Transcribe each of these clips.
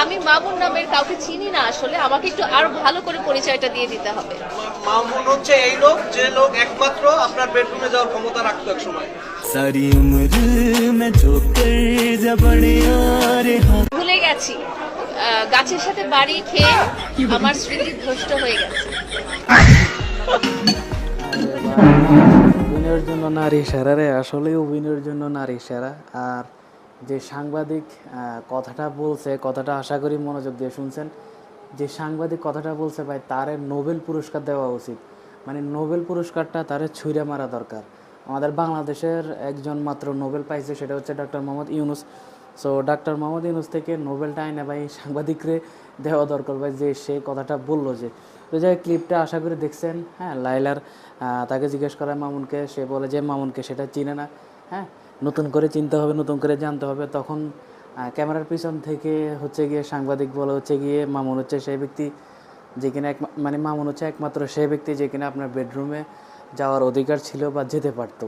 আমি মামুন নামের কাউকে চিনি না আসলে, আমাকে একটু আরো ভালো করে পরিচয়টা দিয়ে দিতে হবে। মামুন হচ্ছে এই লোক, যে লোক একমাত্র আপনার বেডরুমে যাওয়ার ক্ষমতা রাখতো এক সময়। सारी उम्र में जो कर जब बड़े यार ভুলে গেছি, গাছের সাথে বাড়ি খেয়ে আমার স্মৃতি ভ্রষ্ট হয়ে গেছে। অভিনয়ের জন্য নারী সেরা রে, আসলে অভিনয়ের জন্য নারী সেরা। আর যে সাংবাদিক কথাটা বলছে, কথাটা আশা করি মনোযোগ দিয়ে শুনছেন। যে সাংবাদিক কথাটা বলছে ভাই, তারে নোবেল পুরস্কার দেওয়া উচিত। মানে নোবেল পুরস্কারটা তারে ছুঁড়ে মারা দরকার। আমাদের বাংলাদেশের একজন মাত্র নোবেল পাইছে, সেটা হচ্ছে doctor Mohammad Yunus. So doctor Mohammad Yunus থেকে নোবেলটা আইনা ভাই সাংবাদিকরে দেওয়া দরকার ভাই, যে সে কথাটা বললো। যে তো যাই ক্লিপটা আশা করি দেখছেন। হ্যাঁ, লাইলার তাকে জিজ্ঞেস করা মামুনকে, সে বলে যে মামুনকে সেটা চিনে না। হ্যাঁ, নতুন করে চিনতে হবে, নতুন করে জানতে হবে। তখন ক্যামেরার পিছন থেকে হচ্ছে গিয়ে সাংবাদিক বলে হচ্ছে গিয়ে মামুন হচ্ছে সেই ব্যক্তি যে কিনা মানে মামুন হচ্ছে একমাত্র সেই ব্যক্তি যে কিনা আপনার বেডরুমে যাওয়ার অধিকার ছিল বা যেতে পারতো।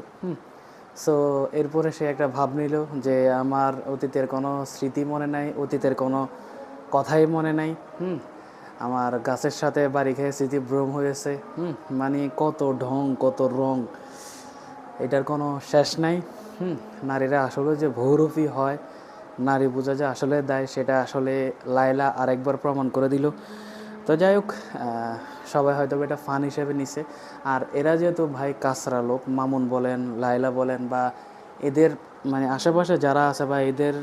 সো এরপরে সে একটা ভাব নিল যে আমার অতীতের কোনো স্মৃতি মনে নাই, অতীতের কোনো কথাই মনে নাই। আমার গাছের সাথে বাড়ি খেয়ে স্মৃতি ভ্রম হয়েছে। মানে কত ঢং, কত রং, এটার কোনো শেষ নাই। নারীরা আসলে যে বহুরূপী হয়, নারী বোঝা যে আসলে দেয়, সেটা আসলে লায়লা আরেকবার প্রমাণ করে দিল। তো যাই হোক, সবাই হয়তো এটা ফান হিসেবে নিছে। আর এরা যেহেতু ভাই কাঁচরা লোক, মামুন বলেন, লায়লা বলেন, বা এদের মানে আশেপাশে যারা আছে বা এদের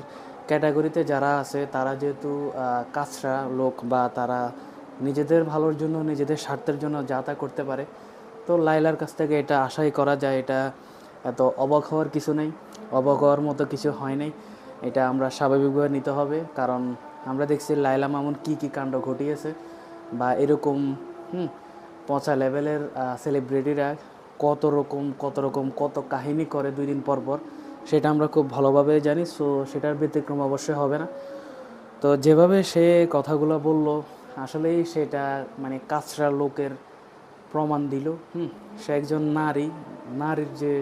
ক্যাটাগরিতে যারা আছে, তারা যেহেতু কাঁচরা লোক বা তারা নিজেদের ভালোর জন্য, নিজেদের স্বার্থের জন্য যা তা করতে পারে। তো লায়লার কাছ থেকে এটা আশাই করা যায়। এটা এত অবাক হওয়ার কিছু নেই, অবাক হওয়ার মতো কিছু হয় নাই। এটা আমরা স্বাভাবিকভাবে নিতে হবে, কারণ আমরা দেখছি লায়লা মামুন কি কি কাণ্ড ঘটিয়েছে, বা এরকম পচা লেভেলের সেলিব্রিটিরা কত কাহিনী করে 2 দিন পর পর, সেটা আমরা খুব ভালোভাবে জানি। সো সেটার ব্যতিক্রম অবশ্যই হবে না। তো যেভাবে সে কথাগুলো বলল, আসলেই সেটা মানে কাঁচরা লোকের প্রমাণ দিল। সে একজন নারী, নারীর যে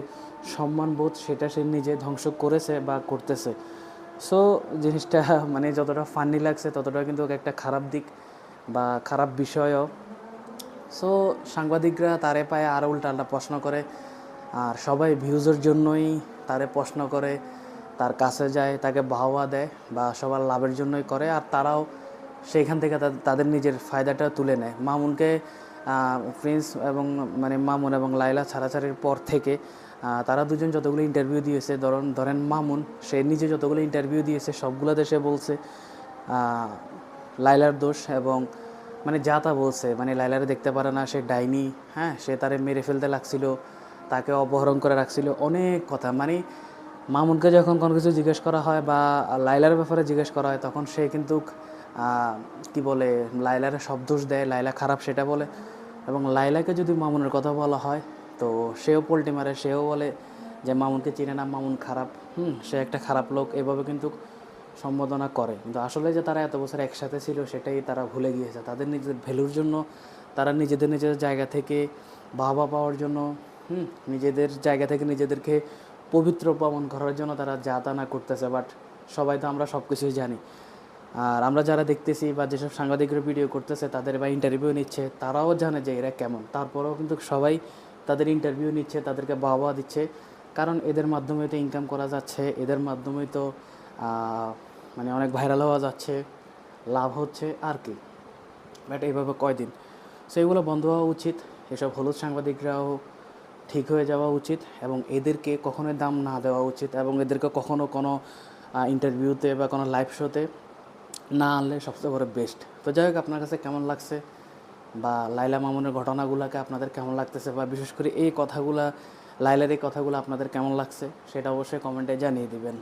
সম্মানবোধ সেটা সে নিজে ধ্বংস করেছে বা করতেছে। সো জিনিসটা মানে যতটা ফানি লাগছে, ততটা কিন্তু একটা খারাপ দিক বা খারাপ বিষয়ও। সো সাংবাদিকরা তারে পায়ে আরও উল্টাপাল্টা প্রশ্ন করে, আর সবাই ভিউজের জন্যই তারে প্রশ্ন করে, তার কাছে যায়, তাকে বাহবা দেয়, বা সবার লাভের জন্যই করে। আর তারাও সেইখান থেকে তাদের নিজের ফায়দাটা তুলে নেয়। মামুনকে প্রিন্স এবং মানে মামুন এবং লায়লা ছাড়াছাড়ির পর থেকে তারা দুজন যতগুলো ইন্টারভিউ দিয়েছে, ধরেন মামুন সে নিজে যতগুলো ইন্টারভিউ দিয়েছে সবগুলোতে সে বলছে লায়লার দোষ, এবং মানে যা তা বলছে, মানে লায়লারে দেখতে পারে না, সে ডাইনি, হ্যাঁ, সে তারে মেরে ফেলতে লাগছিল, তাকে অপহরণ করে রাখছিল, অনেক কথা। মানে মামুনকে যখন কোনো কিছু জিজ্ঞেস করা হয় বা লায়লার ব্যাপারে জিজ্ঞেস করা হয়, তখন সে কিন্তু কি বলে, লায়লারে সব দোষ দেয়, লায়লা খারাপ সেটা বলে। এবং লায়লাকে যদি মামুনের কথা বলা হয়, তো সেও পোল্টি মারে, সেও বলে যে মামুনকে চিনে না, মামুন খারাপ, সে একটা খারাপ লোক, এভাবে কিন্তু সম্বোধনা করে। কিন্তু আসলে যে তারা এত বছর একসাথে ছিল, সেটাই তারা ভুলে গিয়েছে। তাদের নিজেদের ভ্যালুর জন্য তারা নিজেদের জায়গা থেকে বাহবা পাওয়ার জন্য, নিজেদের জায়গা থেকে নিজেদেরকে পবিত্র প্রমাণ করার জন্য তারা যা তা না করতেছে। বাট সবাই তো আমরা সব কিছুই জানি। আর আমরা যারা দেখতেছি বা যেসব সাংবাদিকরা ভিডিও করতেছে, তাদের বা ইন্টারভিউ নিচ্ছে, তারাও জানে যে এরা কেমন। তারপরেও কিন্তু সবাই তাদের ইন্টারভিউ নিচ্ছে, তাদেরকে বাহবা দিচ্ছে, কারণ এদের মাধ্যমে তো ইনকাম করা যাচ্ছে, এদের মাধ্যমেই তো মানে অনেক ভাইরাল হওয়া যাচ্ছে, লাভ হচ্ছে আর কি। বাট এইভাবে কয়দিন, সো এগুলো বন্ধ হওয়া উচিত। এসব হলুদ সাংবাদিকরাও ঠিক হয়ে যাওয়া উচিত, এবং এদেরকে কখনোই দাম না দেওয়া উচিত, এবং এদেরকে কখনো কোনো ইন্টারভিউতে বা কোনো লাইভ শোতে না আনলে সবচেয়ে বড় বেস্ট। তো যাই হোক, আপনার কাছে কেমন লাগছে, বা লায়লা মামুনের ঘটনাগুলোকে আপনাদের কেমন লাগতেছে, বা বিশেষ করে এই কথাগুলা, লায়লার এই কথাগুলো আপনাদের কেমন লাগছে, সেটা অবশ্যই কমেন্টে জানিয়ে দিবেন।